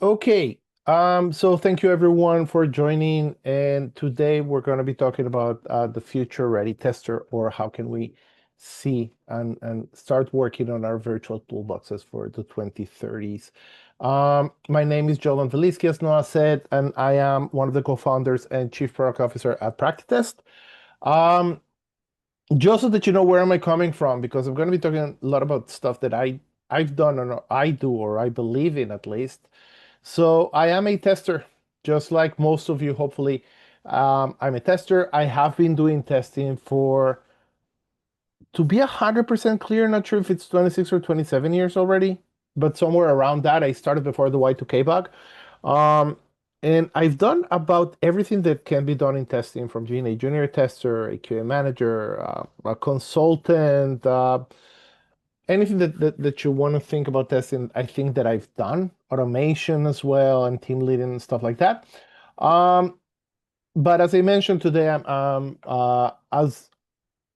Okay, so thank you everyone for joining. And today we're going to be talking about the future ready tester, or how can we see and start working on our virtual toolboxes for the 2030s. My name is Joel Montvelisky, as Noah said, and I am one of the co-founders and chief product officer at PractiTest. Um, just so that you know where am I coming from, because I'm going to be talking a lot about stuff that I've done or I do or I believe in at least. So I am a tester, just like most of you, hopefully. I'm a tester. I have been doing testing for, to be 100% clear, not sure if it's 26 or 27 years already, but somewhere around that. I started before the Y2K bug. Um, and I've done about everything that can be done in testing, from being a junior tester, a QA manager, a consultant, anything that you want to think about testing. I think that I've done automation as well and team leading and stuff like that. Um, but as I mentioned today, as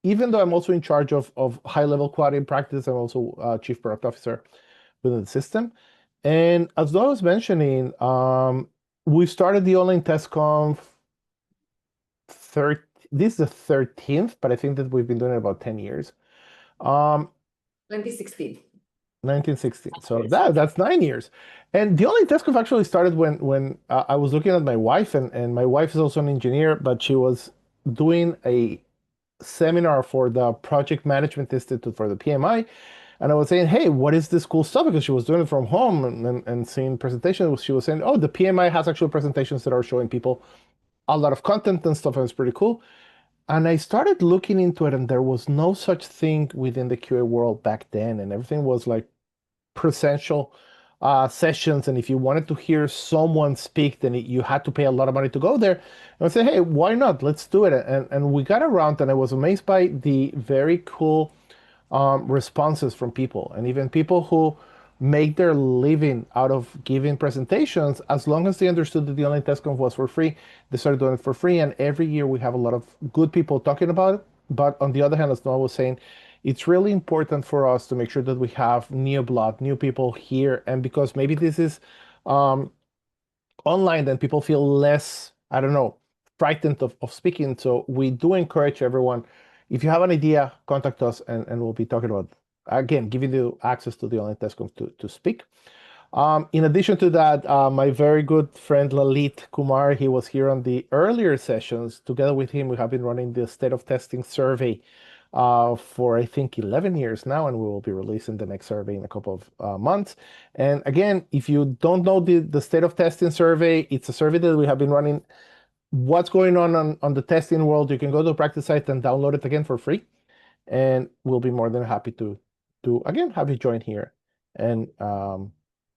even though I'm also in charge of high level quality and practice, I'm also chief product officer within the system. And as I was mentioning, we started the online test conf this is the 13th, but I think that we've been doing it about 10 years. Um, 2016. 1916. So that's 9 years. And the only test conf actually started when I was looking at my wife, and my wife is also an engineer, but she was doing a seminar for the Project Management Institute for the PMI. And I was saying, hey, what is this cool stuff? Because she was doing it from home and seeing presentations. She was saying, oh, the PMI has actual presentations that are showing people a lot of content and stuff, and it's pretty cool. And I started looking into it, and there was no such thing within the QA world back then, and everything was like presential sessions. And if you wanted to hear someone speak, then you had to pay a lot of money to go there. And I said, hey, why not? Let's do it. And we got around, and I was amazed by the very cool responses from people, and even people who make their living out of giving presentations. As long as they understood that the online test conf was for free, they started doing it for free. And every year we have a lot of good people talking about it. But on the other hand, as Noah was saying, it's really important for us to make sure that we have new blood, new people here. And because maybe this is um, online, then people feel less, I don't know, frightened of speaking. So we do encourage everyone, if you have an idea, contact us, and we'll be talking about, again, giving you access to the online test conf to speak. In addition to that, my very good friend Lalit Kumar, he was here on the earlier sessions. Together with him, we have been running the state of testing survey for I think 11 years now, and we will be releasing the next survey in a couple of months. And again, if you don't know the state of testing survey, it's a survey that we have been running. What's going on the testing world? You can go to the practice site and download it again for free, and we'll be more than happy to again have you join here and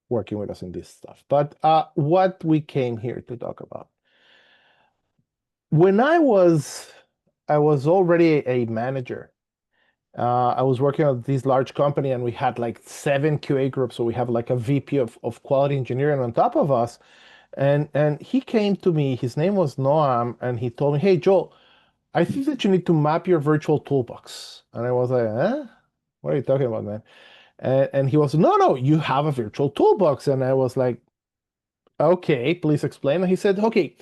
working with us in this stuff. But what we came here to talk about. When I was already a manager. I was working at this large company, and we had like 7 QA groups. So we have like a VP of quality engineering on top of us. And he came to me, his name was Noam, and he told me, hey, Joel, I think that you need to map your virtual toolbox. And I was like, huh? What are you talking about, man? And he was, no, you have a virtual toolbox. And I was like, okay, please explain. And he said, okay,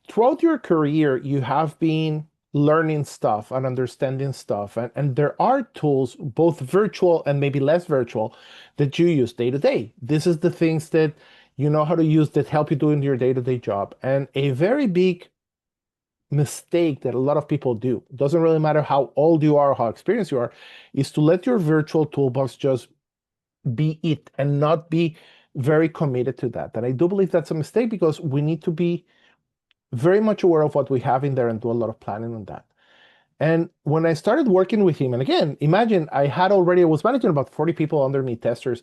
throughout your career, you have been learning stuff and understanding stuff. And there are tools, both virtual and maybe less virtual, that you use day to day. This is the things that you know how to use that help you doing your day-to-day job. And a very big mistake that a lot of people do, doesn't really matter how old you are or how experienced you are, is to let your virtual toolbox just be it and not be very committed to that. And I do believe that's a mistake, because we need to be very much aware of what we have in there and do a lot of planning on that. And when I started working with him, and again, imagine I was managing about 40 people under me, testers,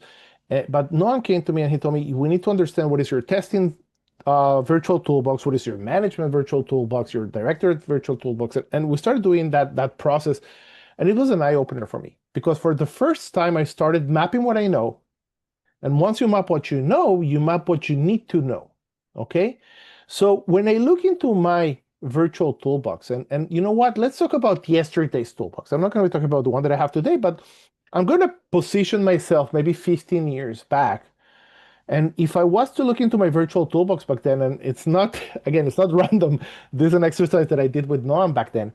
but no one came to me and he told me, we need to understand what is your testing virtual toolbox, what is your management virtual toolbox, your director virtual toolbox. And we started doing that process. And it was an eye opener for me, because for the first time, I started mapping what I know. And once you map what you map what you need to know. Okay. So when I look into my virtual toolbox, and you know what, let's talk about yesterday's toolbox. I'm not going to be talking about the one that I have today, but I'm going to position myself maybe 15 years back. And if I was to look into my virtual toolbox back then, and it's not, again, it's not random, this is an exercise that I did with Noam back then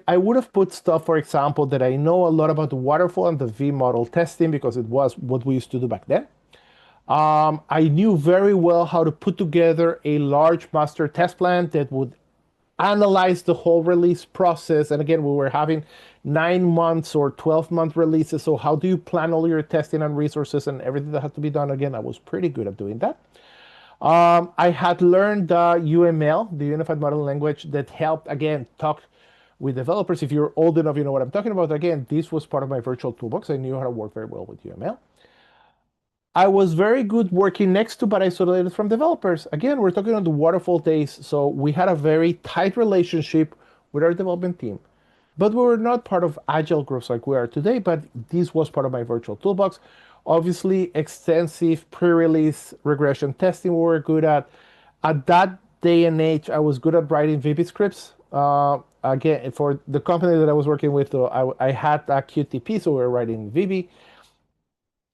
I would have put stuff, for example, that I know a lot about the waterfall and the V model testing because it was what we used to do back then. I knew very well how to put together a large master test plan that would analyze the whole release process. And again, we were having 9 months or 12-month releases. So how do you plan all your testing and resources and everything that had to be done? Again, I was pretty good at doing that. I had learned UML, the Unified Modeling Language, that helped, again, talk with developers. If you're old enough, you know what I'm talking about. Again, this was part of my virtual toolbox. I knew how to work very well with UML. I was very good working next to, but isolated from developers. Again, we're talking on the waterfall days, so we had a very tight relationship with our development team. But we were not part of agile groups like we are today, but this was part of my virtual toolbox. Obviously, extensive pre-release regression testing we were good at. At that day and age, I was good at writing VB scripts. Again, for the company that I was working with, I had a QTP, so we were writing VB.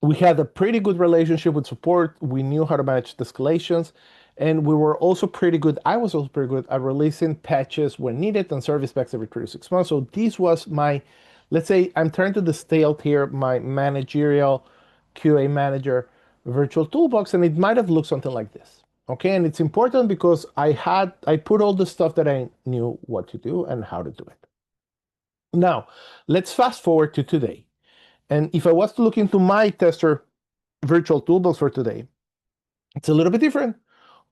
We had a pretty good relationship with support. We knew how to manage the escalations. And we were also pretty good. I was also pretty good at releasing patches when needed and service packs every 3 to 6 months. So this was my, let's say, I'm trying to distill here my managerial QA manager virtual toolbox, and it might have looked something like this. Okay, and it's important because I put all the stuff that I knew what to do and how to do it. Now, let's fast forward to today. And if I was to look into my tester virtual toolbox for today, it's a little bit different.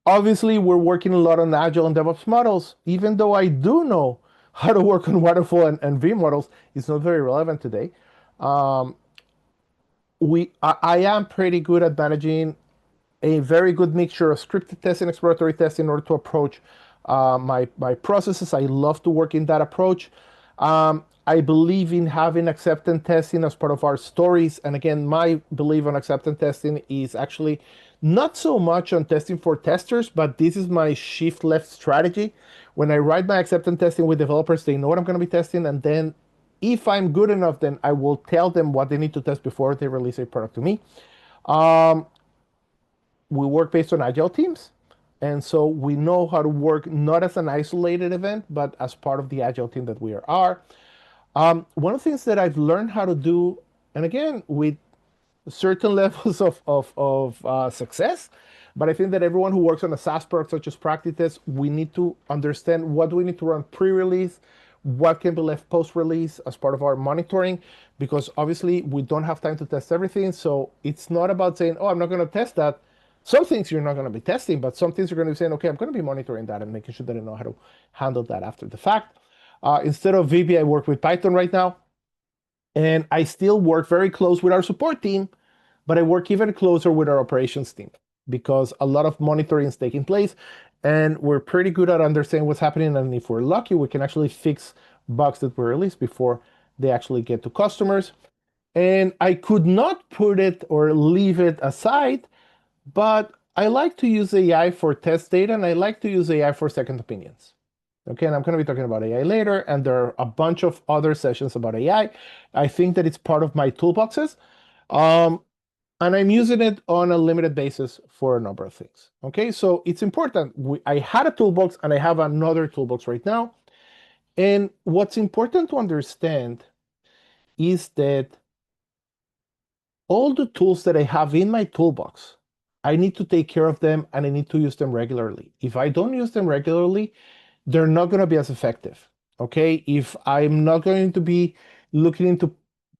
Obviously, we're working a lot on Agile and DevOps models. Even though I do know how to work on waterfall and V models, it's not very relevant today. Um, I am pretty good at managing a very good mixture of scripted testing, exploratory testing in order to approach my processes. I love to work in that approach. I believe in having acceptance testing as part of our stories. And again, my belief on acceptance testing is actually not so much on testing for testers, but this is my shift left strategy. When I write my acceptance testing with developers, they know what I'm going to be testing. And then if I'm good enough, then I will tell them what they need to test before they release a product to me. We work based on agile teams. And so we know how to work not as an isolated event, but as part of the agile team that we are. One of the things that I've learned how to do, and again, with certain levels of success, but I think that everyone who works on a SaaS product such as PractiTest, we need to understand what do we need to run pre-release, what can be left post-release as part of our monitoring, because obviously we don't have time to test everything. So it's not about saying, oh, I'm not going to test that. Some things you're not going to be testing, but some things you're going to be saying, okay, I'm going to be monitoring that and making sure that I know how to handle that after the fact. Instead of VB, I work with Python right now. And I still work very close with our support team, but I work even closer with our operations team because a lot of monitoring is taking place and we're pretty good at understanding what's happening. And if we're lucky, we can actually fix bugs that were released before they actually get to customers. And I could not put it or leave it aside, but I like to use AI for test data and I like to use AI for second opinions. Okay, and I'm going to be talking about AI later, and there are a bunch of other sessions about AI. I think that it's part of my toolboxes, and I'm using it on a limited basis for a number of things. Okay, so it's important. I had a toolbox, and I have another toolbox right now. And what's important to understand is that all the tools that I have in my toolbox, I need to take care of them, and I need to use them regularly. If I don't use them regularly, they're not going to be as effective. Okay, if I'm not going to be looking into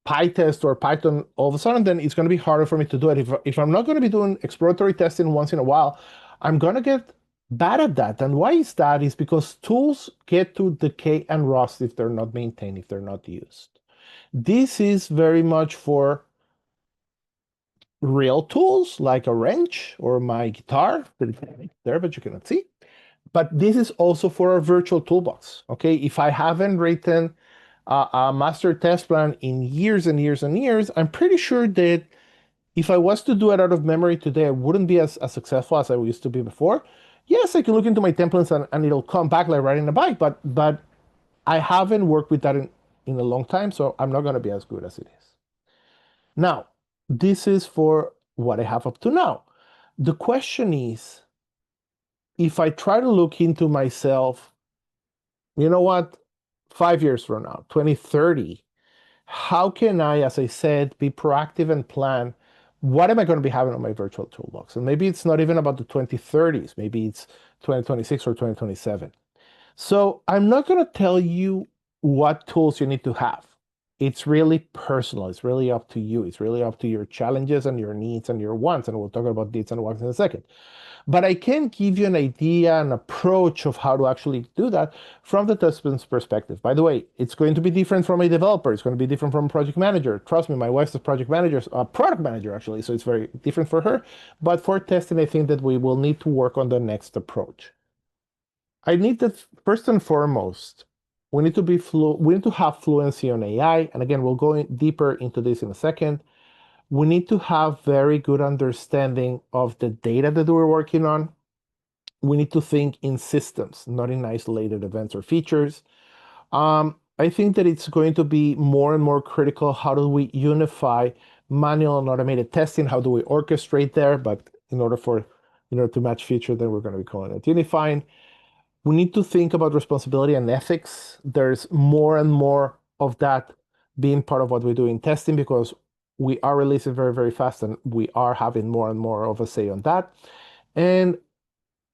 PyTest or Python all of a sudden, then it's going to be harder for me to do it. If I'm not going to be doing exploratory testing once in a while, I'm going to get bad at that. And why is that? Is because tools get to decay and rust if they're not maintained, if they're not used. This is very much for real tools like a wrench or my guitar that is there, but you cannot see. But this is also for our virtual toolbox. Okay, if I haven't written a master test plan in years and years and years, I'm pretty sure that if I was to do it out of memory today, I wouldn't be as successful as I used to be before. Yes, I can look into my templates and it'll come back like riding a bike, but I haven't worked with that in a long time, so I'm not going to be as good as it is. Now, this is for what I have up to now. The question is, if I try to look into myself, you know what, 5 years from now, 2030, how can I, as I said, be proactive and plan what am I going to be having on my virtual toolbox? And maybe it's not even about the 2030s, maybe it's 2026 or 2027. So I'm not going to tell you what tools you need to have. It's really personal. It's really up to you. It's really up to your challenges and your needs and your wants. And we'll talk about needs and wants in a second. But I can give you an idea, an approach of how to actually do that from the testman's perspective. By the way, it's going to be different from a developer. It's going to be different from a project manager. Trust me, my wife's a project manager, a product manager actually, so it's very different for her. But for testing, I think that we will need to work on the next approach. I need that first and foremost, we need to be we need to have fluency on AI. And again, we'll go deeper into this in a second. We need to have very good understanding of the data that we're working on. We need to think in systems, not in isolated events or features. I think that it's going to be more and more critical. How do we unify manual and automated testing? How do we orchestrate there? But in order to match feature, then we're going to be calling it unifying. We need to think about responsibility and ethics. There's more and more of that being part of what we do in testing because we are releasing very, very fast and we are having more and more of a say on that. And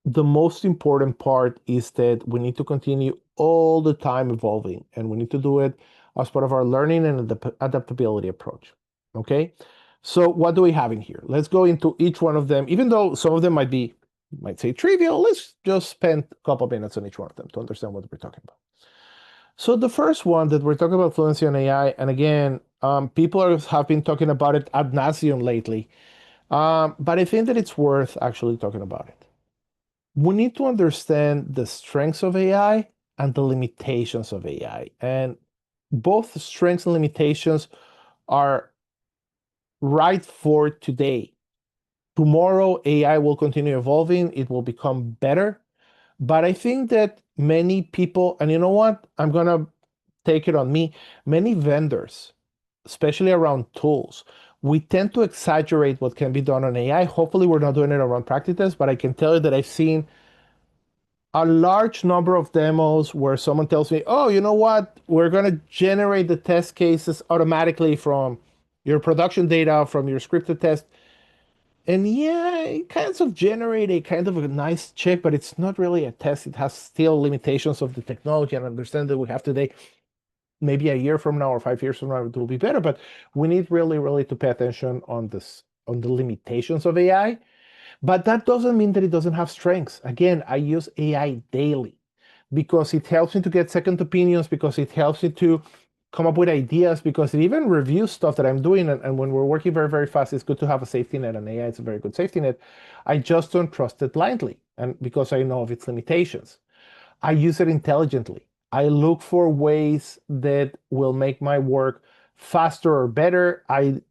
the most important part is that we need to continue all the time evolving and we need to do it as part of our learning and adaptability approach. Okay. So what do we have in here? Let's go into each one of them, even though some of them might say trivial. Let's just spend a couple of minutes on each one of them to understand what we're talking about. So the first one that we're talking about fluency on AI, and again, people have been talking about it ad nauseum lately, but I think that it's worth actually talking about it. We need to understand the strengths of AI and the limitations of AI. And both strengths and limitations are right for today. Tomorrow, AI will continue evolving, it will become better. But I think that many people, and you know what? I'm going to take it on me. Many vendors, especially around tools, we tend to exaggerate what can be done on AI. Hopefully, we're not doing it around PractiTest, but I can tell you that I've seen a large number of demos where someone tells me, oh, you know what? We're going to generate the test cases automatically from your production data, from your scripted test. And yeah, it kind of generate a kind of a nice check, but it's not really a test. It has still limitations of the technology and understand that we have today. Maybe a year from now or 5 years from now, it will be better. But we need really, really to pay attention on this, on the limitations of AI. But that doesn't mean that it doesn't have strengths. Again, I use AI daily because it helps me to get second opinions, because it helps me to come up with ideas, because it even reviews stuff that I'm doing. And when we're working very, very fast, it's good to have a safety net, and AI is a very good safety net. I just don't trust it blindly, and because I know of its limitations. I use it intelligently. I look for ways that will make my work faster or better. I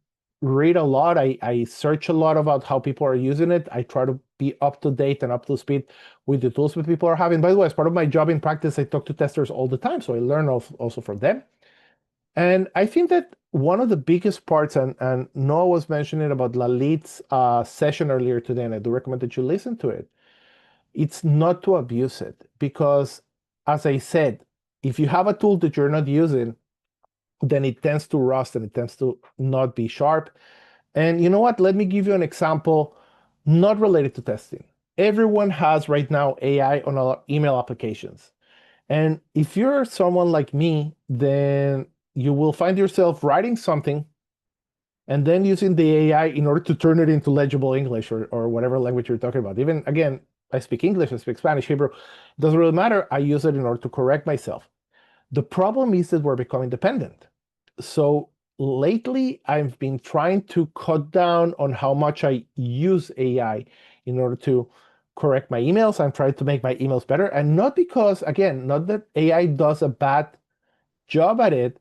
read a lot. I search a lot about how people are using it. I try to be up to date and up to speed with the tools that people are having. By the way, as part of my job in practice, I talk to testers all the time, so I learn also from them. And I think that one of the biggest parts, and Noah was mentioning about Lalit's session earlier today, and I do recommend that you listen to it. It's not to abuse it, because as I said, if you have a tool that you're not using, then it tends to rust and it tends to not be sharp. And you know what? Let me give you an example not related to testing. Everyone has right now AI on our email applications. And if you're someone like me, then you will find yourself writing something and then using the AI in order to turn it into legible English or whatever language you're talking about. Even again, I speak English, I speak Spanish, Hebrew. It doesn't really matter. I use it in order to correct myself. The problem is that we're becoming dependent. So lately, I've been trying to cut down on how much I use AI in order to correct my emails. I'm trying to make my emails better. And not because, again, not that AI does a bad job at it,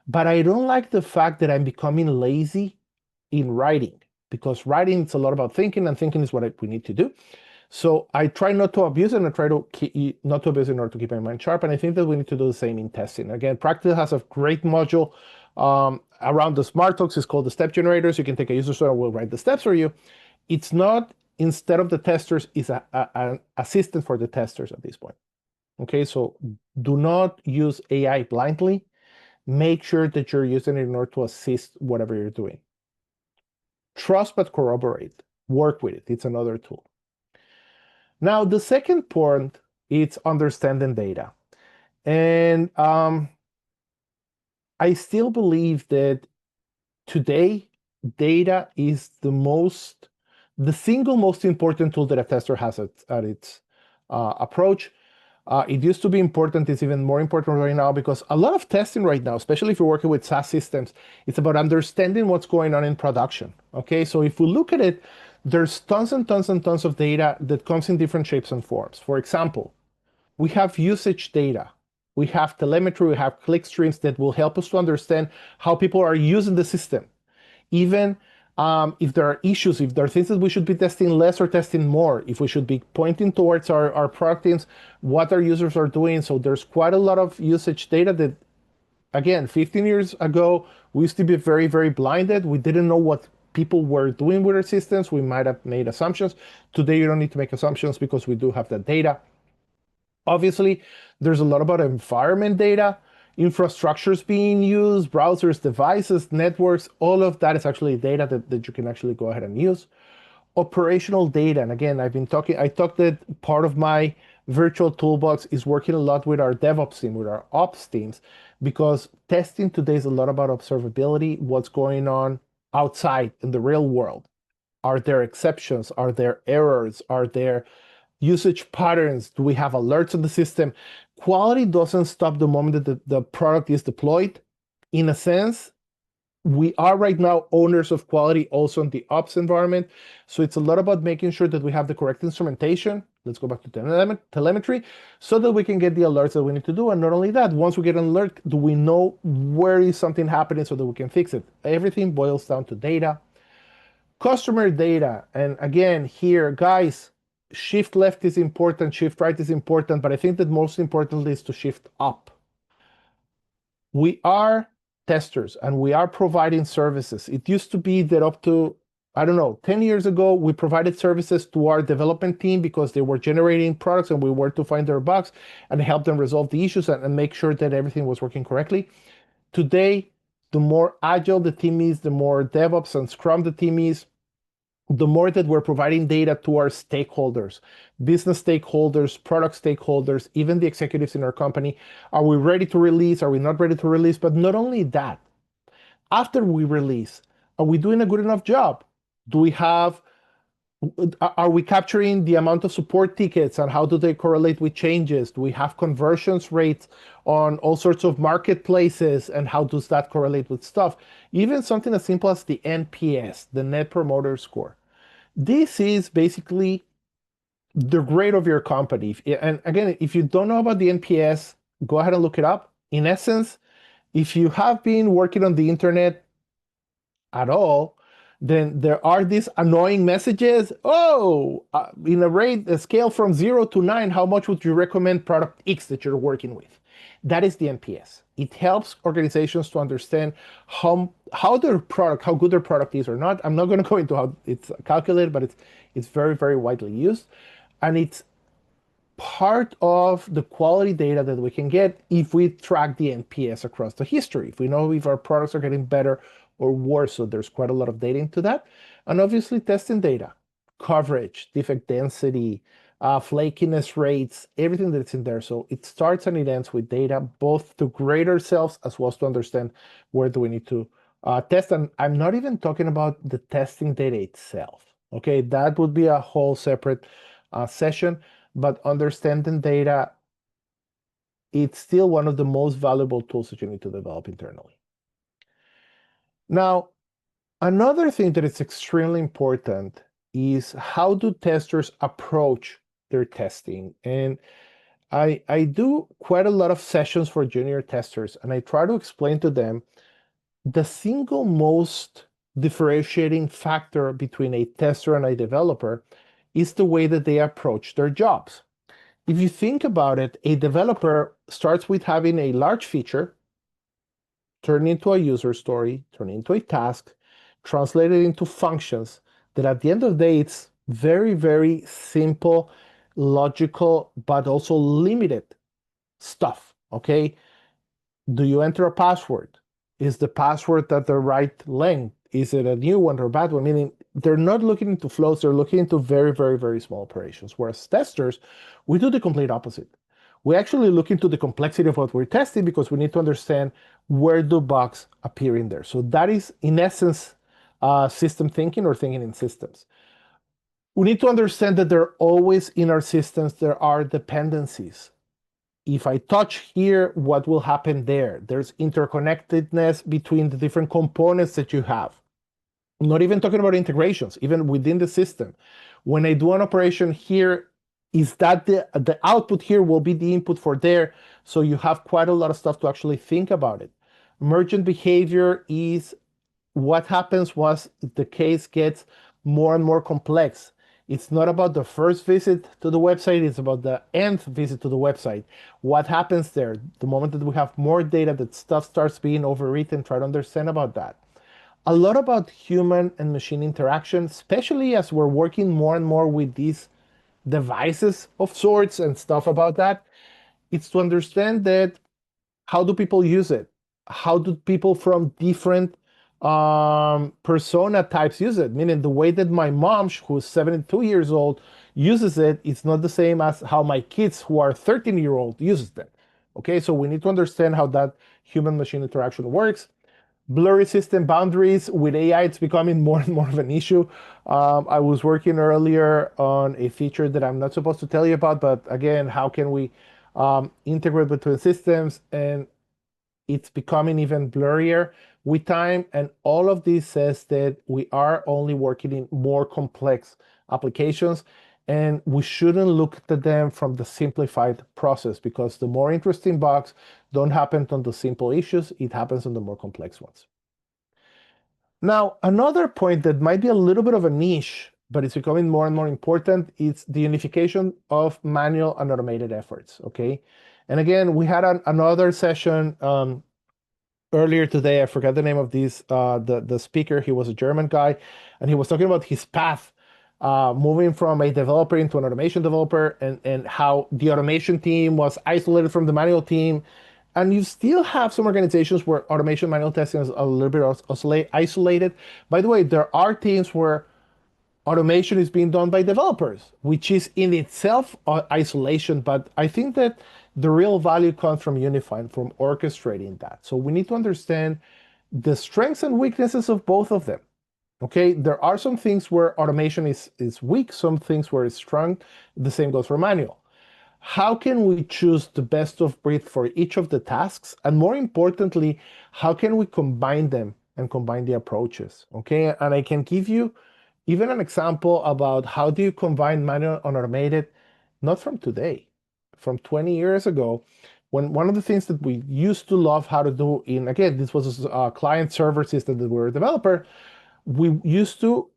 but I don't like the fact that I'm becoming lazy in writing, because writing is a lot about thinking, and thinking is what we need to do. So I try not to abuse it, and I try to not to abuse it in order to keep my mind sharp. And I think that we need to do the same in testing. Again, Practice has a great module around the smart hooks. It's called the step generators. You can take a user story and we'll write the steps for you. It's not instead of the testers is an assistant for the testers at this point. Okay, so do not use AI blindly. Make sure that you're using it in order to assist whatever you're doing. Trust but corroborate. Work with it. It's another tool. Now, the second point is understanding data. And I still believe that today, data is the single most important tool that a tester has at its approach. It used to be important, it's even more important right now because a lot of testing right now, especially if you're working with SaaS systems, it's about understanding what's going on in production. Okay, so if we look at it, there's tons and tons and tons of data that comes in different shapes and forms. For example, we have usage data. We have telemetry, we have click streams that will help us to understand how people are using the system. Even if there are issues, if there are things that we should be testing less or testing more, if we should be pointing towards our product teams, what our users are doing. So there's quite a lot of usage data that, again, 15 years ago, we used to be very, very blinded. We didn't know what people were doing with our systems. We might have made assumptions. Today, you don't need to make assumptions because we do have that data. Obviously, there's a lot about environment data, infrastructures being used, browsers, devices, networks, all of that is actually data that you can actually go ahead and use. Operational data, and again, I talked that part of my virtual toolbox is working a lot with our DevOps team, with our ops teams, because testing today is a lot about observability, what's going on outside in the real world. Are there exceptions? Are there errors? Are there usage patterns? Do we have alerts on the system? Quality doesn't stop the moment that the product is deployed. In a sense, we are right now owners of quality also in the ops environment. So it's a lot about making sure that we have the correct instrumentation. Let's go back to telemetry so that we can get the alerts that we need to do. And not only that, once we get an alert, do we know where is something happening so that we can fix it? Everything boils down to data. Customer data. And again, here, guys, shift left is important, shift right is important, but I think that most importantly is to shift up. We are testers and we are providing services. It used to be that up to, I don't know, 10 years ago, we provided services to our development team because they were generating products and we were to find their bugs and help them resolve the issues and make sure that everything was working correctly. Today, the more agile the team is, the more DevOps and Scrum the team is, the more that we're providing data to our stakeholders, business stakeholders, product stakeholders, even the executives in our company. Are we ready to release? Are we not ready to release? But not only that, after we release, are we doing a good enough job? Are we capturing the amount of support tickets and how do they correlate with changes? Do we have conversions rates on all sorts of marketplaces and how does that correlate with stuff? Even something as simple as the NPS, the Net Promoter Score. This is basically the grade of your company. And again, if you don't know about the NPS, go ahead and look it up. In essence, if you have been working on the internet at all, then there are these annoying messages. Oh, in a scale from 0 to 9, how much would you recommend product X that you're working with? That is the NPS. It helps organizations to understand how their product, how good their product is or not. I'm not going to go into how it's calculated, but it's very, very widely used. And it's part of the quality data that we can get if we track the NPS across the history. If we know if our products are getting better or worse, so there's quite a lot of data into that. And obviously testing data, coverage, defect density, flakiness rates, everything that's in there. So it starts and it ends with data, both to grade ourselves as well as to understand where do we need to test. And I'm not even talking about the testing data itself. Okay, that would be a whole separate session, but understanding data, it's still one of the most valuable tools that you need to develop internally. Now, another thing that is extremely important is how do testers approach their testing? And I do quite a lot of sessions for junior testers, and I try to explain to them the single most differentiating factor between a tester and a developer is the way that they approach their jobs. If you think about it, a developer starts with having a large feature, turn into a user story, turn into a task, translate it into functions that at the end of the day, it's Very, very simple, logical, but also limited stuff. Okay. Do you enter a password? Is the password at the right length? Is it a new one or a bad one? Meaning they're not looking into flows, they're looking into very, very, very small operations. Whereas testers, we do the complete opposite. We actually look into the complexity of what we're testing because we need to understand where do bugs appear in there. So that is, in essence, system thinking or thinking in systems. We need to understand that there are always in our systems, there are dependencies. If I touch here, what will happen there? There's interconnectedness between the different components that you have. I'm not even talking about integrations, even within the system. When I do an operation here, is that the output here will be the input for there? So you have quite a lot of stuff to actually think about it. Merchant behavior is what happens once the case gets more and more complex. It's not about the first visit to the website, it's about the nth visit to the website. What happens there? The moment that we have more data, that stuff starts being overwritten, try to understand about that. A lot about human and machine interaction, especially as we're working more and more with these devices of sorts and stuff about that. It's to understand that how do people use it? How do people from different persona types use it? Meaning the way that my mom, who's 72 years old, uses it, it's not the same as how my kids who are 13-year-old uses them. Okay, so we need to understand how that human-machine interaction works. Blurry system boundaries with AI, it's becoming more and more of an issue. I was working earlier on a feature that I'm not supposed to tell you about, but again, how can we integrate between systems? And it's becoming even blurrier with time. And all of this says that we are only working in more complex applications, and we shouldn't look at them from the simplified process because the more interesting bugs don't happen on the simple issues, it happens on the more complex ones. Now, another point that might be a little bit of a niche, but it's becoming more and more important, is the unification of manual and automated efforts, okay? And again, we had another session earlier today. I forgot the name of this the speaker. He was a German guy, and he was talking about his path moving from a developer into an automation developer, and how the automation team was isolated from the manual team. And you still have some organizations where automation manual testing is a little bit isolated. By the way, there are teams where automation is being done by developers, which is in itself isolation. But I think that the real value comes from unifying, from orchestrating that. So we need to understand the strengths and weaknesses of both of them. Okay, there are some things where automation is weak, some things where it's strong. The same goes for manual. How can we choose the best of breed for each of the tasks? And more importantly, how can we combine them and combine the approaches? Okay, and I can give you even an example about how do you combine manual and automated, not from today, from 20 years ago, when one of the things that we used to love how to do in, again, this was a client server system that we were a developer, we used to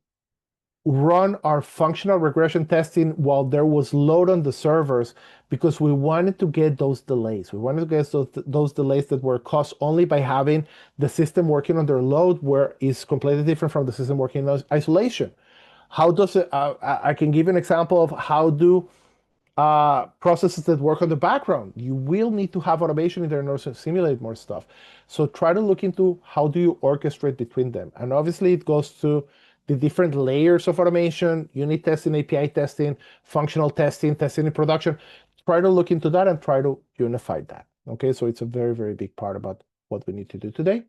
run our functional regression testing while there was load on the servers because we wanted to get those delays. We wanted to get those delays that were caused only by having the system working under load, where it's completely different from the system working in isolation. How does it, I can give an example of how do processes that work on the background. You will need to have automation in there in order to simulate more stuff. So try to look into how do you orchestrate between them. And obviously it goes to the different layers of automation, unit testing, API testing, functional testing, testing in production. Try to look into that and try to unify that. Okay, so it's a very, very big part about what we need to do today.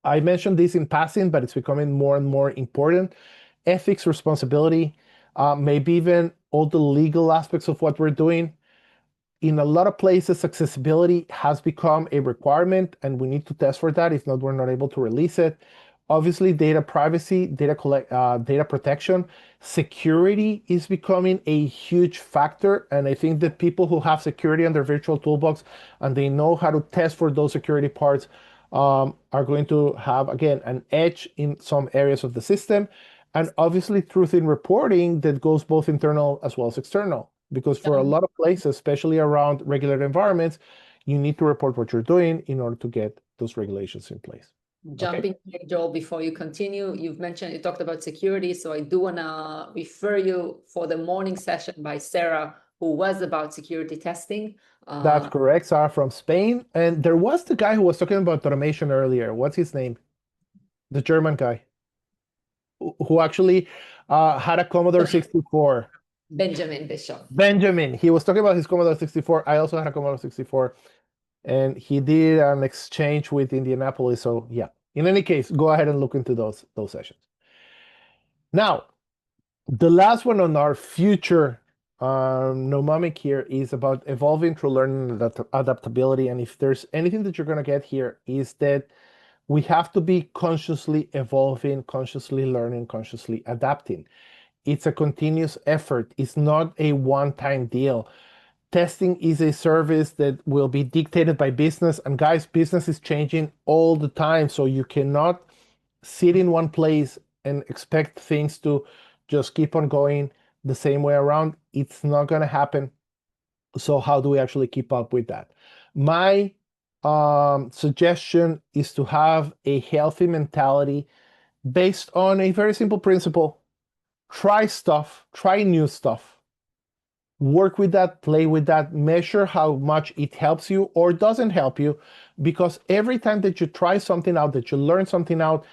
I mentioned this in passing, but it's becoming more and more important. Ethics, responsibility, maybe even all the legal aspects of what we're doing. In a lot of places, accessibility has become a requirement, and we need to test for that. If not, we're not able to release it. Obviously, data privacy, data protection, security is becoming a huge factor. And I think that people who have security on their virtual toolbox and they know how to test for those security parts are going to have, again, an edge in some areas of the system. And obviously, truth in reporting that goes both internal as well as external. Because for a lot of places, especially around regulated environments, you need to report what you're doing in order to get those regulations in place. Jumping here, Joel, before you continue, you talked about security, so I do want to refer you for the morning session by Sarah, who was about security testing. That's correct, Sarah from Spain. And there was the guy who was talking about automation earlier. What's his name? The German guy who actually had a Commodore 64. Benjamin Bishop. Benjamin. He was talking about his Commodore 64. I also had a Commodore 64, and he did an exchange with Indianapolis. So yeah. In any case, go ahead and look into those sessions. Now, the last one on our future mnemonic here is about evolving through learning and adaptability. And if there's anything that you're going to get here is that we have to be consciously evolving, consciously learning, consciously adapting. It's a continuous effort. It's not a one-time deal. Testing is a service that will be dictated by business. And guys, business is changing all the time. So you cannot sit in one place and expect things to just keep on going the same way around. It's not going to happen. So how do we actually keep up with that? My suggestion is to have a healthy mentality based on a very simple principle. Try stuff, try new stuff. Work with that, play with that, measure how much it helps you or doesn't help you, because every time that you try something out, that you learn something out,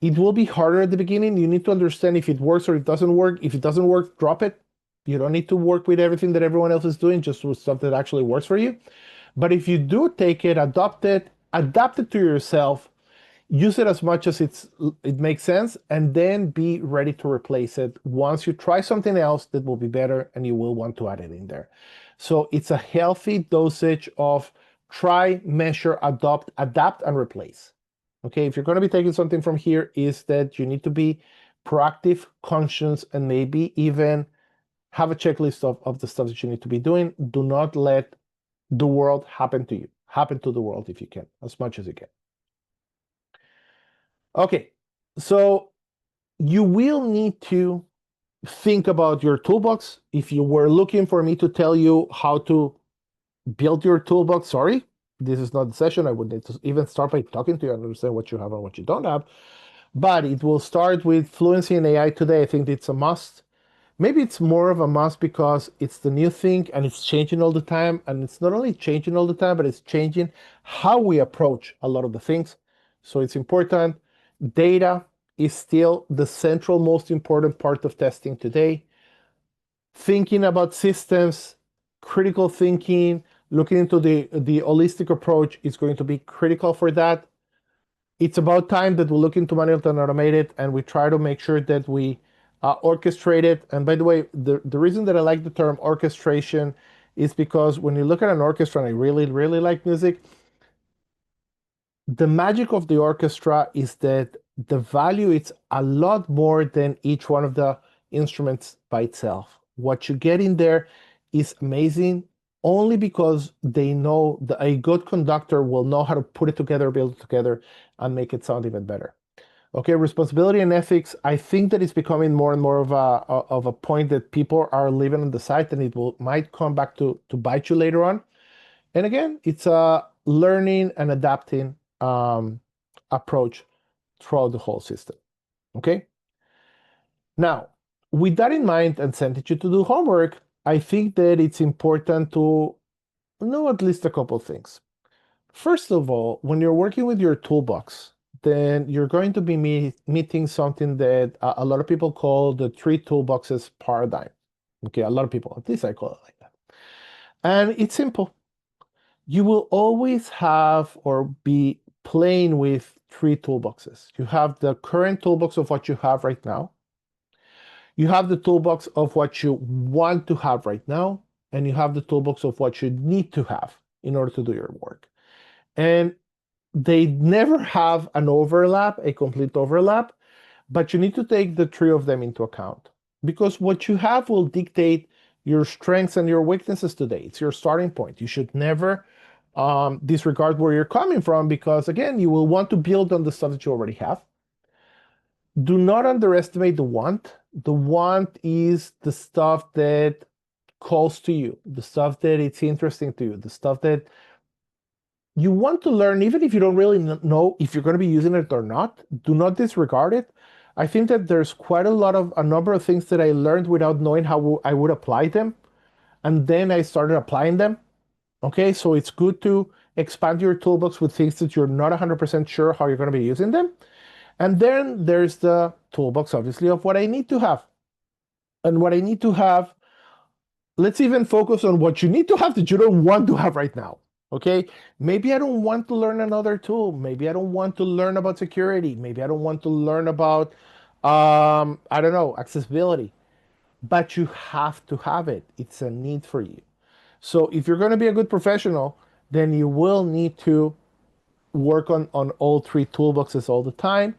it will be harder at the beginning. You need to understand if it works or it doesn't work. If it doesn't work, drop it. You don't need to work with everything that everyone else is doing, just with stuff that actually works for you. But if you do take it, adopt it to yourself, use it as much as it makes sense, and then be ready to replace it once you try something else that will be better and you will want to add it in there. So it's a healthy dosage of try, measure, adopt, adapt, and replace. Okay, if you're going to be taking something from here, is that you need to be proactive, conscious, and maybe even have a checklist of the stuff that you need to be doing. Do not let the world happen to you. Happen to the world if you can, as much as you can. Okay, so you will need to think about your toolbox. If you were looking for me to tell you how to build your toolbox, sorry, this is not the session. I would need to even start by talking to you and understand what you have and what you don't have. But it will start with fluency in AI today. I think it's a must. Maybe it's more of a must because it's the new thing and it's changing all the time. And it's not only changing all the time, but it's changing how we approach a lot of the things. So it's important. Data is still the central, most important part of testing today. Thinking about systems, critical thinking, looking into the holistic approach is going to be critical for that. It's about time that we look into manual and automate it, and we try to make sure that we orchestrate it. And by the way, the reason that I like the term orchestration is because when you look at an orchestra, and I really, really like music, the magic of the orchestra is that the value is a lot more than each one of the instruments by itself. What you get in there is amazing only because they know that a good conductor will know how to put it together, build it together, and make it sound even better. Okay, responsibility and ethics. I think that it's becoming more and more of a point that people are leaving on the side, and might come back to bite you later on. And again, it's a learning and adapting approach throughout the whole system. Okay. Now, with that in mind, and sending you to do homework, I think that it's important to know at least a couple things. First of all, when you're working with your toolbox, then you're going to be meeting something that a lot of people call the three toolboxes paradigm. Okay, a lot of people, at least I call it like that. And it's simple. You will always have or be playing with three toolboxes. You have the current toolbox of what you have right now. You have the toolbox of what you want to have right now, and you have the toolbox of what you need to have in order to do your work. And they never have an overlap, a complete overlap, but you need to take the three of them into account because what you have will dictate your strengths and your weaknesses today. It's your starting point. You should never disregard where you're coming from because, again, you will want to build on the stuff that you already have. Do not underestimate the want. The want is the stuff that calls to you, the stuff that it's interesting to you, the stuff that you want to learn, even if you don't really know if you're going to be using it or not, do not disregard it. I think that there's quite a number of things that I learned without knowing how I would apply them. And then I started applying them. Okay, so it's good to expand your toolbox with things that you're not 100% sure how you're going to be using them. And then there's the toolbox, obviously, of what I need to have. And what I need to have, let's even focus on what you need to have that you don't want to have right now. Okay, maybe I don't want to learn another tool. Maybe I don't want to learn about security. Maybe I don't want to learn about, I don't know, accessibility. But you have to have it. It's a need for you. So if you're going to be a good professional, then you will need to work on all three toolboxes all the time.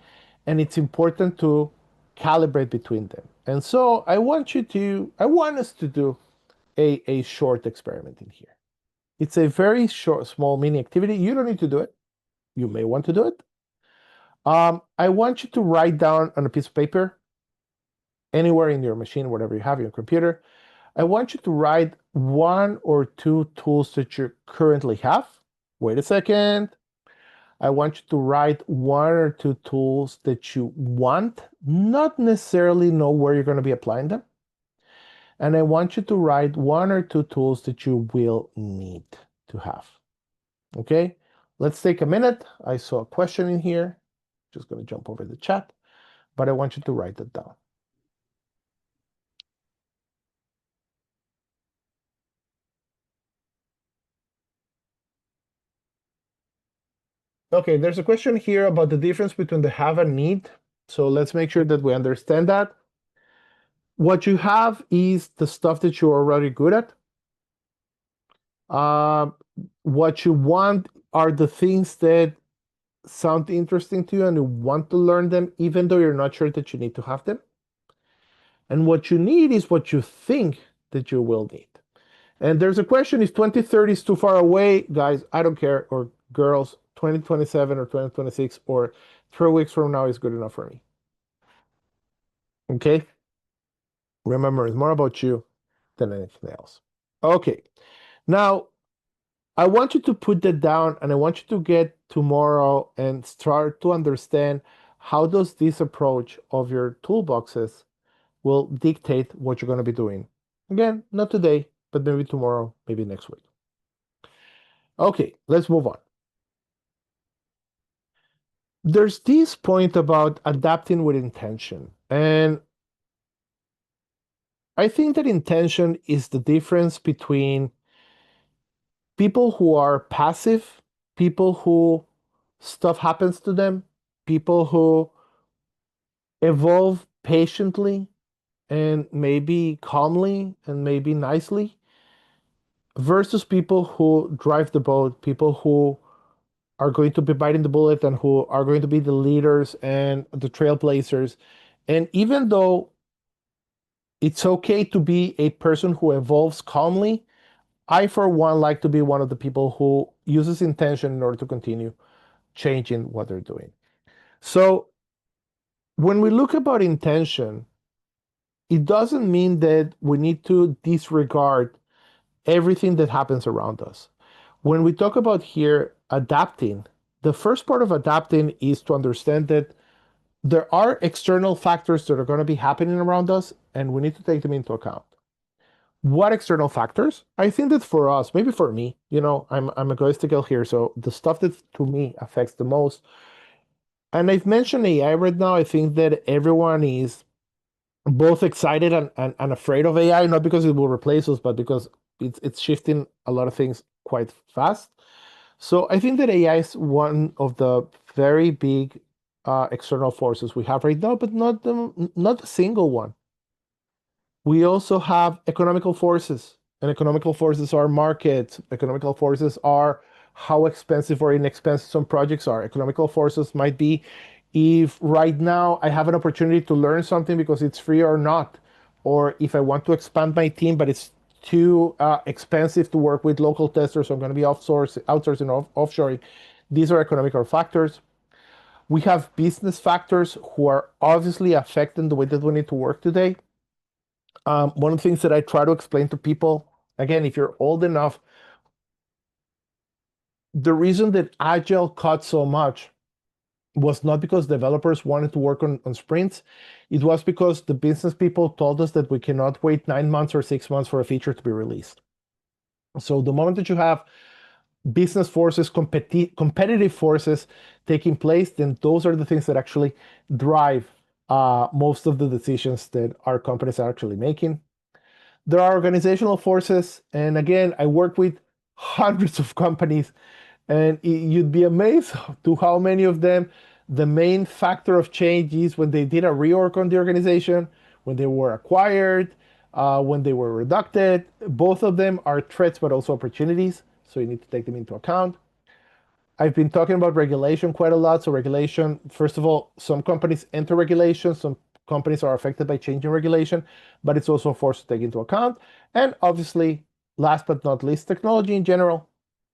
And it's important to calibrate between them. And so I want us to do a short experiment in here. It's a very short, small mini activity. You don't need to do it. You may want to do it. I want you to write down on a piece of paper, anywhere in your machine, whatever you have, your computer. I want you to write one or two tools that you currently have. Wait a second. I want you to write one or two tools that you want, not necessarily know where you're going to be applying them. And I want you to write one or two tools that you will need to have. Okay, let's take a minute. I saw a question in here. Just going to jump over the chat, but I want you to write that down. Okay, there's a question here about the difference between the have and need. So let's make sure that we understand that. What you have is the stuff that you're already good at. Uh, what you want are the things that sound interesting to you and you want to learn them, even though you're not sure that you need to have them. And what you need is what you think that you will need. And there's a question, is 2030 is too far away? Guys, I don't care, or girls, 2027 or 2026 or 3 weeks from now is good enough for me. Okay? Remember, it's more about you than anything else. Okay. Now, I want you to put that down and I want you to get tomorrow and start to understand how does this approach of your toolboxes will dictate what you're going to be doing. Again, not today, but maybe tomorrow, maybe next week. Okay, let's move on. There's this point about adapting with intention. And I think that intention is the difference between people who are passive, people who stuff happens to them, people who evolve patiently and maybe calmly and maybe nicely, versus people who drive the boat, people who are going to be biting the bullet and who are going to be the leaders and the trailblazers. And even though it's okay to be a person who evolves calmly, I, for one, like to be one of the people who uses intention in order to continue changing what they're doing. So when we look about intention, it doesn't mean that we need to disregard everything that happens around us. When we talk about here adapting, the first part of adapting is to understand that there are external factors that are going to be happening around us, and we need to take them into account. What external factors? I think that for us, maybe for me, I'm egoistical here, so the stuff that to me affects the most. And I've mentioned AI right now. I think that everyone is both excited and afraid of AI, not because it will replace us, but because it's shifting a lot of things quite fast. So I think that AI is one of the very big external forces we have right now, but not a single one. We also have economical forces, and economical forces are markets. Economical forces are how expensive or inexpensive some projects are. Economical forces might be if right now I have an opportunity to learn something because it's free or not, or if I want to expand my team, but it's too expensive to work with local testers, so I'm going to be outsourcing, offshoring. These are economical factors. We have business factors who are obviously affecting the way that we need to work today. One of the things that I try to explain to people, again, if you're old enough, the reason that Agile caught so much was not because developers wanted to work on sprints. It was because the business people told us that we cannot wait 9 months or 6 months for a feature to be released. So the moment that you have business forces, competitive forces taking place, then those are the things that actually drive most of the decisions that our companies are actually making. There are organizational forces, and again, I work with hundreds of companies, and you'd be amazed to how many of them the main factor of change is when they did a reorg on the organization, when they were acquired, when they were reducted. Both of them are threats but also opportunities, so you need to take them into account. I've been talking about regulation quite a lot. So regulation, first of all, some companies enter regulation, some companies are affected by changing regulation, but it's also a force to take into account. And obviously, last but not least, technology in general.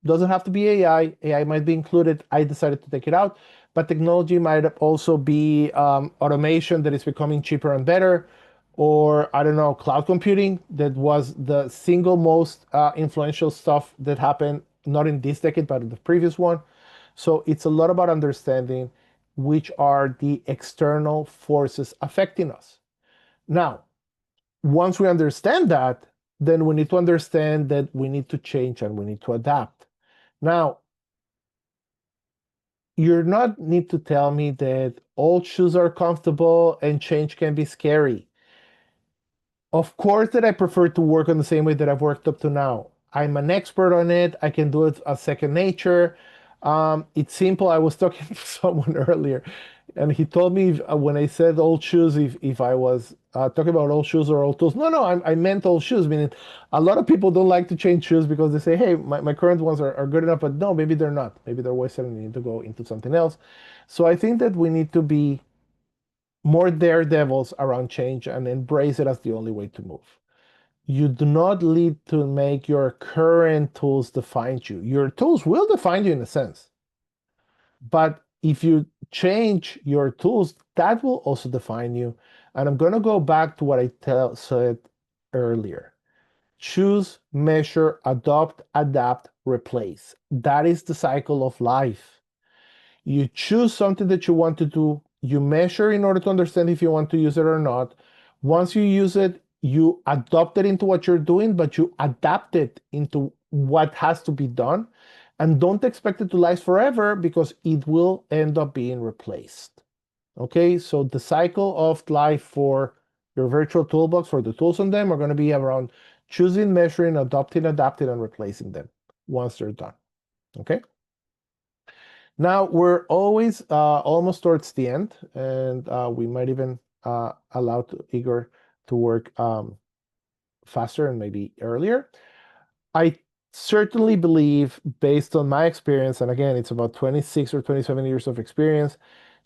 Doesn't have to be AI. AI might be included. I decided to take it out, but technology might also be automation that is becoming cheaper and better, or I don't know, cloud computing that was the single most influential stuff that happened not in this decade, but in the previous one. So it's a lot about understanding which are the external forces affecting us. Now, once we understand that, then we need to understand that we need to change and we need to adapt. Now, you're not need to tell me that old shoes are comfortable and change can be scary. Of course that I prefer to work on the same way that I've worked up to now. I'm an expert on it. I can do it as second nature. It's simple. I was talking to someone earlier, and he told me when I said old shoes, if I was talking about old shoes or old tools. No, no, I meant old shoes, meaning a lot of people don't like to change shoes because they say, hey, my current ones are good enough, but no, maybe they're not. Maybe they're wasted and you need to go into something else. So I think that we need to be more daredevils around change and embrace it as the only way to move. You do not need to make your current tools define you. Your tools will define you in a sense, but if you change your tools, that will also define you. And I'm going to go back to what I said earlier. Choose, measure, adopt, adapt, replace. That is the cycle of life. You choose something that you want to do, you measure in order to understand if you want to use it or not. Once you use it, you adopt it into what you're doing, but you adapt it into what has to be done. And don't expect it to last forever because it will end up being replaced. Okay, so the cycle of life for your virtual toolbox, for the tools on them, are going to be around choosing, measuring, adopting, adapting, and replacing them once they're done. Okay. Now we're always almost towards the end, and we might even allow Igor to work faster and maybe earlier. I certainly believe, based on my experience, and again, it's about 26 or 27 years of experience,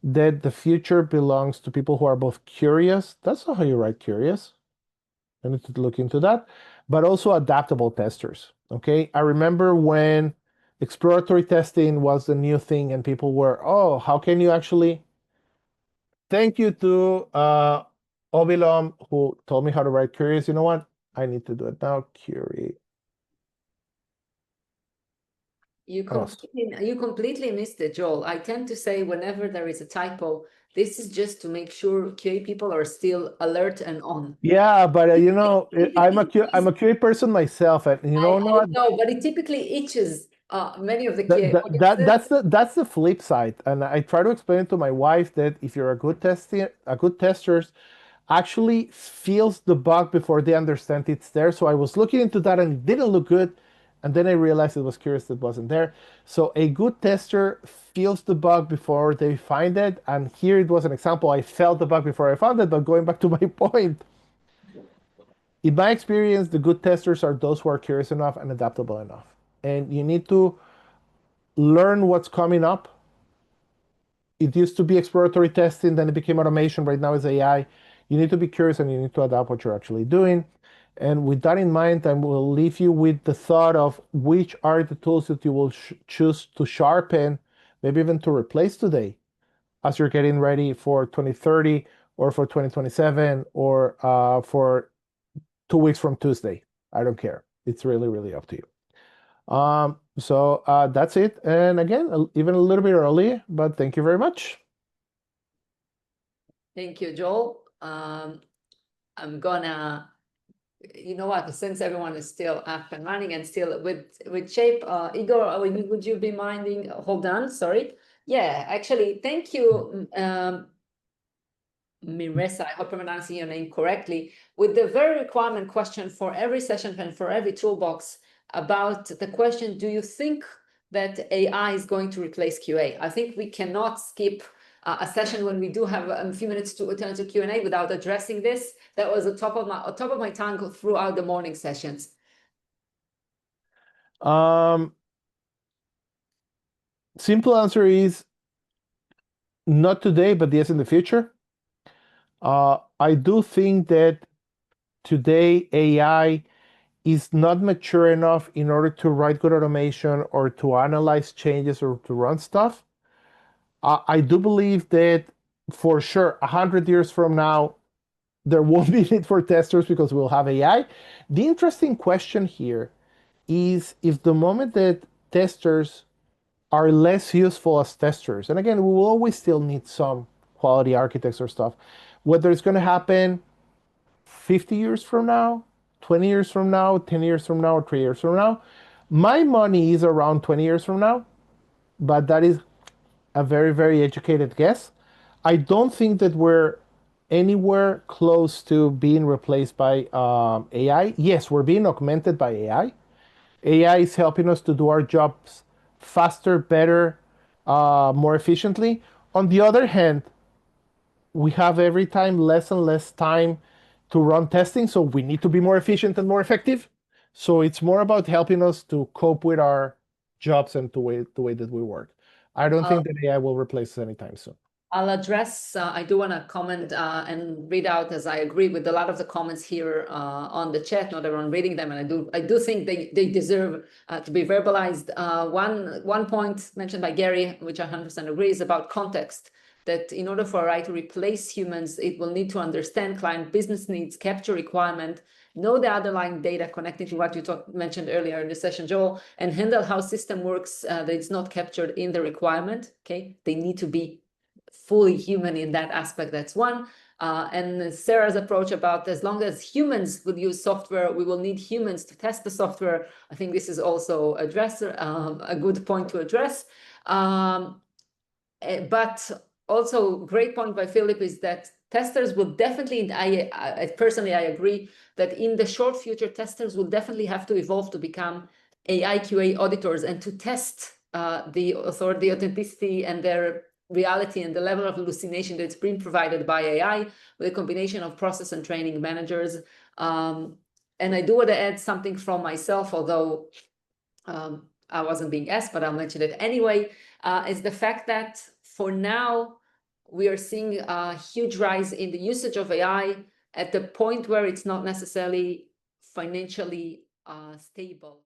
that the future belongs to people who are both curious. That's not how you write curious. I need to look into that, but also adaptable testers. Okay. I remember when exploratory testing was the new thing and people were, oh, how can you actually? Thank you to Obilom who told me how to write curious. You know what? I need to do it now. Curious. You completely missed it, Joel. I tend to say whenever there is a typo, this is just to make sure QA people are still alert and on. Yeah, but I'm a QA person myself, and you know I what? know, but it typically itches many of the QA audiences. That's the flip side, and I try to explain to my wife that if you're a good tester, actually feels the bug before they understand it's there. So I was looking into that and it didn't look good, and then I realized it was curious that wasn't there. So a good tester feels the bug before they find it, and here it was an example. I felt the bug before I found it, but going back to my point, in my experience, the good testers are those who are curious enough and adaptable enough. And you need to learn what's coming up. It used to be exploratory testing, then it became automation. Right now it's AI. You need to be curious and you need to adapt what you're actually doing. And with that in mind, I will leave you with the thought of which are the tools that you will choose to sharpen, maybe even to replace today as you're getting ready for 2030 or for 2027 or for 2 weeks from Tuesday. I don't care. It's really, really up to you. So that's it. And again, even a little bit early, but thank you very much. Thank you, Joel. I'm gonna, you know what, since everyone is still up and running and still with shape, Igor, would you be minding, hold on, sorry. Yeah, actually, thank you, Miresa, I hope I'm pronouncing your name correctly, with the very requirement question for every session and for every toolbox about the question, do you think that AI is going to replace QA? I think we cannot skip a session when we do have a few minutes to turn to Q&A without addressing this. That was on top of my tongue throughout the morning sessions. Simple answer is not today, but yes, in the future. I do think that today AI is not mature enough in order to write good automation or to analyze changes or to run stuff. I do believe that for sure, 100 years from now, there won't be need for testers because we'll have AI. The interesting question here is if the moment that testers are less useful as testers, and again, we will always still need some quality architects or stuff, whether it's going to happen 50 years from now, 20 years from now, 10 years from now, or 3 years from now, my money is around 20 years from now, but that is a very, very educated guess. I don't think that we're anywhere close to being replaced by AI. Yes, we're being augmented by AI. AI is helping us to do our jobs faster, better, more efficiently. On the other hand, we have every time less and less time to run testing, so we need to be more efficient and more effective. So it's more about helping us to cope with our jobs and the way that we work. I don't think that AI will replace us anytime soon. I'll address, I do want to comment and read out, as I agree with a lot of the comments here on the chat, not everyone reading them, and I do think they deserve to be verbalized. One point mentioned by Gary, which I 100% agree, is about context, that in order for AI to replace humans, it will need to understand client business needs, capture requirement, know the underlying data connecting to what you mentioned earlier in the session, Joel, and handle how system works that it's not captured in the requirement, okay? They need to be fully human in that aspect. That's one. And Sarah's approach about as long as humans will use software, we will need humans to test the software. I think this is also a good point to address. But also great point by Philip is that testers will definitely, personally, I agree that in the short future, testers will definitely have to evolve to become AI QA auditors and to test the authority, authenticity, and their reality and the level of hallucination that's been provided by AI with a combination of process and training managers. And I do want to add something from myself, although I wasn't being asked, but I'll mention it anyway, is the fact that for now, we are seeing a huge rise in the usage of AI at the point where it's not necessarily financially stable.